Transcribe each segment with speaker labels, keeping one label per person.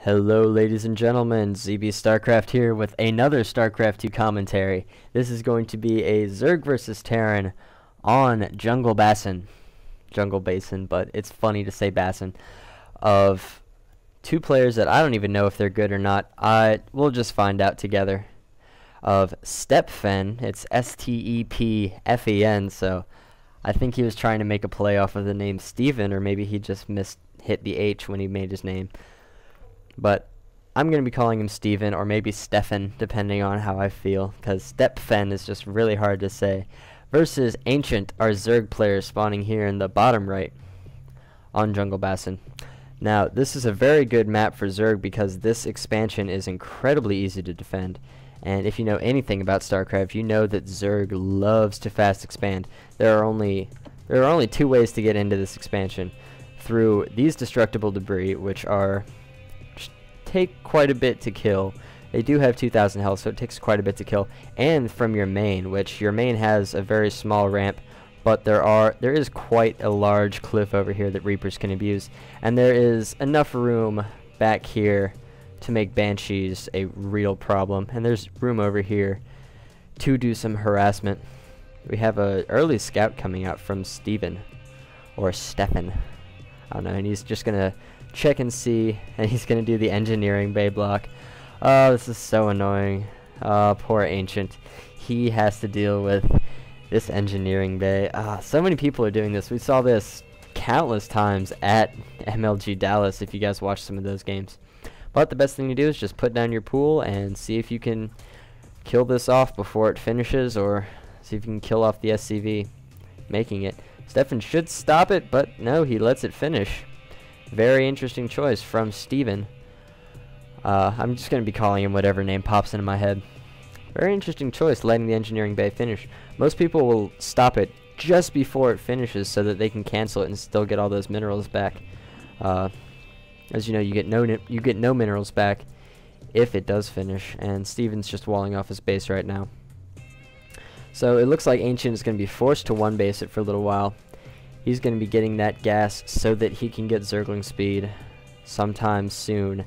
Speaker 1: Hello ladies and gentlemen, ZB StarCraft here with another StarCraft 2 commentary. This is going to be a Zerg versus Terran on Jungle Basin. Jungle Basin, but it's funny to say Basin. Of two players that I don't even know if they're good or not. We'll just find out together. Of Stepfen, it's S-T-E-P-F-E-N, so I think he was trying to make a play off of the name Stephen, or maybe he just hit the H when he made his name. But I'm going to be calling him Stephen or maybe Stepfen, depending on how I feel, because Stepfen is just really hard to say. Versus Ancient, our Zerg player spawning here in the bottom right on Jungle Basin. Now, this is a very good map for Zerg because this expansion is incredibly easy to defend. And if you know anything about StarCraft, you know that Zerg loves to fast expand. There are only two ways to get into this expansion. Through these destructible debris, which take quite a bit to kill. They do have 2,000 health, so it takes quite a bit to kill. And from your main, which your main has a very small ramp, but there is quite a large cliff over here that Reapers can abuse. And there is enough room back here to make Banshees a real problem. And there's room over here to do some harassment. We have a early scout coming out from Stephen, or Stephen. I don't know, and he's just gonna check and see, and he's gonna do the engineering bay block. Oh, this is so annoying. Oh, poor Ancient. He has to deal with this engineering bay. So many people are doing this. We saw this countless times at MLG Dallas, if you guys watched some of those games. But the best thing to do is just put down your pool and see if you can kill this off before it finishes, or see if you can kill off the SCV making it. Stephen should stop it, but no, he lets it finish. Very interesting choice from Stephen. I'm just going to be calling him whatever name pops into my head. Very interesting choice, letting the engineering bay finish. Most people will stop it just before it finishes so that they can cancel it and still get all those minerals back. As you know, you get no minerals back if it does finish, and Stephen's just walling off his base right now. So it looks like Ancient is going to be forced to one base it for a little while. He's going to be getting that gas so that he can get Zergling speed sometime soon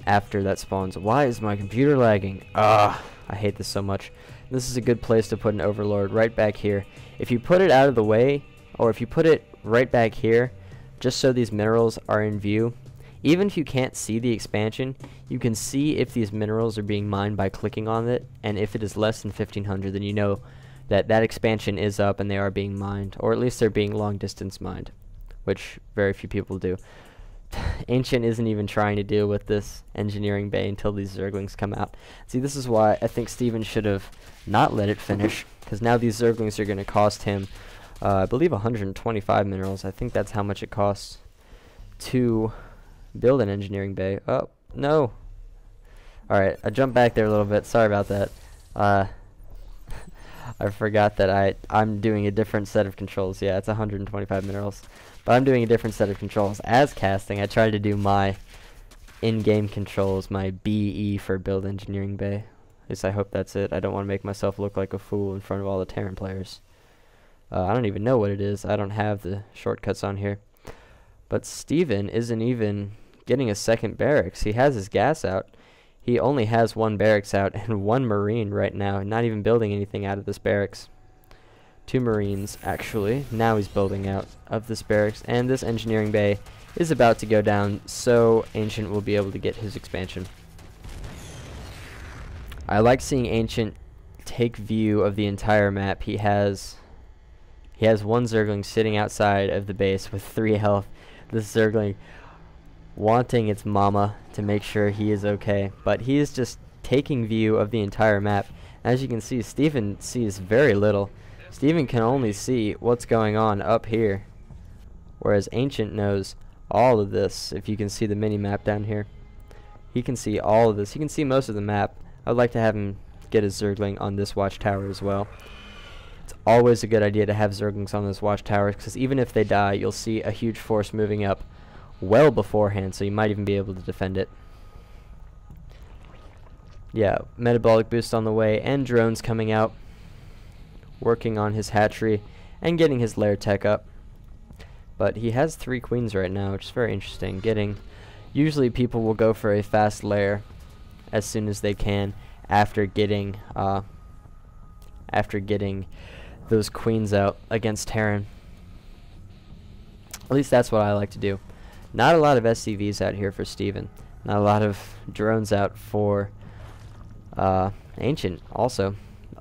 Speaker 1: after that spawns. Why is my computer lagging? I hate this so much. This is a good place to put an Overlord right back here. If you put it out of the way, or if you put it right back here, just so these minerals are in view, even if you can't see the expansion, you can see if these minerals are being mined by clicking on it, and if it is less than 1500, then you know that expansion is up and they are being mined, or at least they're being long distance mined, which very few people do. Ancient isn't even trying to deal with this engineering bay until these Zerglings come out. See, this is why I think Stephen should have not let it finish, because now these Zerglings are going to cost him, I believe 125 minerals. I think that's how much it costs to build an engineering bay. Oh, no. Alright, I jumped back there a little bit. Sorry about that. I forgot that I'm doing a different set of controls. Yeah, it's 125 minerals. But I'm doing a different set of controls. As casting, I tried to do my in-game controls, my BE for build engineering bay. At least I hope that's it. I don't want to make myself look like a fool in front of all the Terran players. I don't even know what it is. I don't have the shortcuts on here. But Stephen isn't even getting a second barracks. He has his gas out. He only has one barracks out and one marine right now, not even building anything out of this barracks. Two marines, actually. Now he's building out of this barracks, and this engineering bay is about to go down, so Ancient will be able to get his expansion. I like seeing Ancient take view of the entire map. He has one Zergling sitting outside of the base with 3 health. This Zergling wanting its mama to make sure he is okay, but he is just taking view of the entire map. As you can see, Stephen sees very little. Stephen can only see what's going on up here, whereas Ancient knows all of this. If you can see the mini map down here, he can see all of this. He can see most of the map. I would like to have him get his Zergling on this watchtower as well. It's always a good idea to have Zerglings on this watchtower, because even if they die, you'll see a huge force moving up well beforehand, so you might even be able to defend it. Yeah, metabolic boost on the way, and drones coming out, working on his hatchery and getting his lair tech up. But he has 3 queens right now, which is very interesting. Usually people will go for a fast lair as soon as they can after getting those queens out against Terran. At least that's what I like to do. Not a lot of SCVs out here for Stephen. Not a lot of drones out for Ancient also.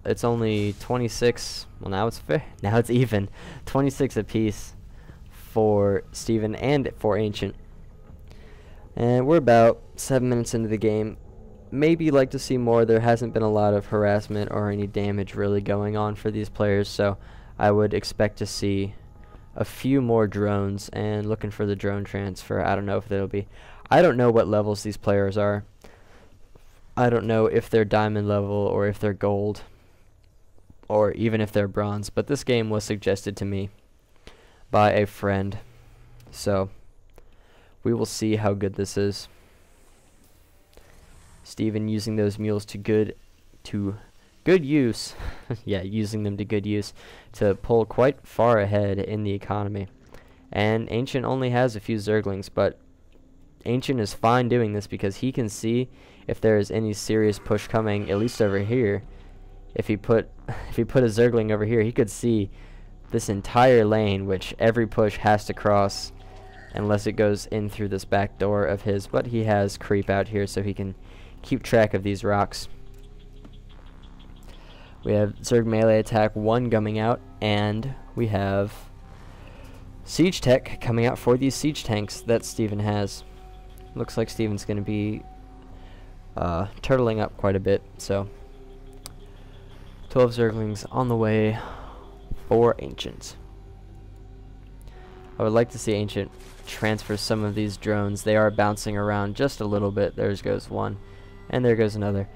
Speaker 1: It's only 26. Well, now it's fair. Now it's even. 26 apiece for Stephen and for Ancient. And we're about 7 minutes into the game. Maybe like to see more. There hasn't been a lot of harassment or any damage really going on for these players, so I would expect to see a few more drones, and looking for the drone transfer. I don't know if that'll be. I don't know what levels these players are. I don't know if they're diamond level or if they're gold or even if they're bronze, but this game was suggested to me by a friend, so we will see how good this is. Stephen using those mules to good use. Yeah, using them to good use to pull quite far ahead in the economy. And Ancient only has a few Zerglings, but Ancient is fine doing this because he can see if there is any serious push coming, at least over here. If he put a Zergling over here, he could see this entire lane, which every push has to cross unless it goes in through this back door of his. But he has creep out here so he can keep track of these rocks. We have Zerg melee attack 1 coming out, and we have siege tech coming out for these siege tanks that Stephen has. Looks like Stephen's going to be turtling up quite a bit, so 12 Zerglings on the way for Ancient. I would like to see Ancient transfer some of these drones. They are bouncing around just a little bit. There goes one, and there goes another.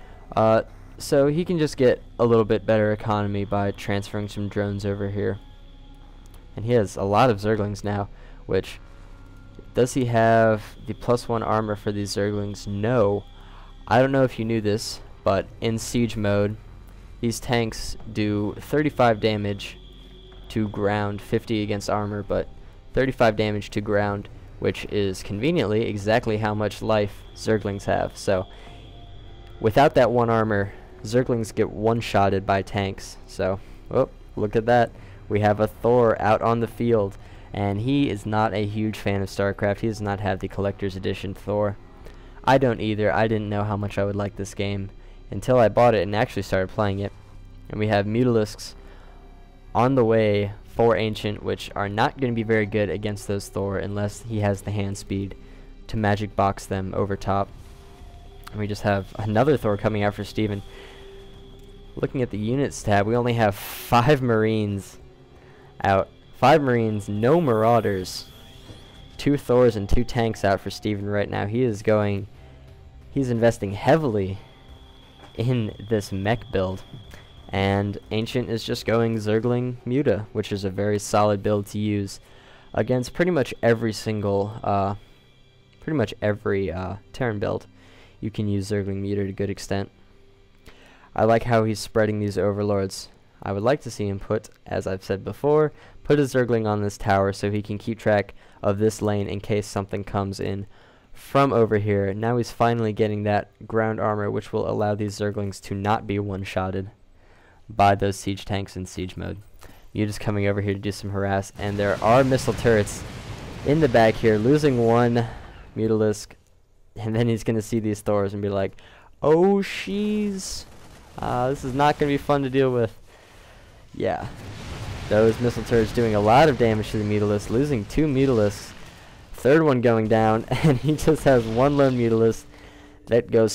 Speaker 1: So he can just get a little bit better economy by transferring some drones over here. And he has a lot of Zerglings now, which, does he have the +1 armor for these Zerglings? No. I don't know if you knew this, but in siege mode, these tanks do 35 damage to ground, 50 against armor, but 35 damage to ground, which is conveniently exactly how much life Zerglings have. So without that 1 armor, Zerglings get one-shotted by tanks. So, oh, look at that. We have a Thor out on the field, and he is not a huge fan of StarCraft. He does not have the Collector's Edition Thor. I don't either. I didn't know how much I would like this game until I bought it and actually started playing it. And we have Mutalisks on the way for Ancient, which are not going to be very good against those Thor unless he has the hand speed to magic box them over top. And we just have another Thor coming out for Stephen. Looking at the units tab, we only have 5 Marines out. 5 Marines, no Marauders. 2 Thors and 2 tanks out for Stephen right now. He's investing heavily in this mech build. And Ancient is just going Zergling Muta, which is a very solid build to use against pretty much every single, Terran build. You can use Zergling Muta to a good extent. I like how he's spreading these overlords. I would like to see him put, as I've said before, put a Zergling on this tower so he can keep track of this lane in case something comes in from over here. Now he's finally getting that ground armor, which will allow these Zerglings to not be one-shotted by those siege tanks in siege mode. Muta's coming over here to do some harass, and there are missile turrets in the back here, losing 1 Mutalisk, and then he's going to see these Thors and be like, oh, she's... this is not going to be fun to deal with. Yeah. Those missile turrets doing a lot of damage to the Mutalisk, losing 2 Mutalisks. 3rd one going down, and he just has 1 lone Mutalist that goes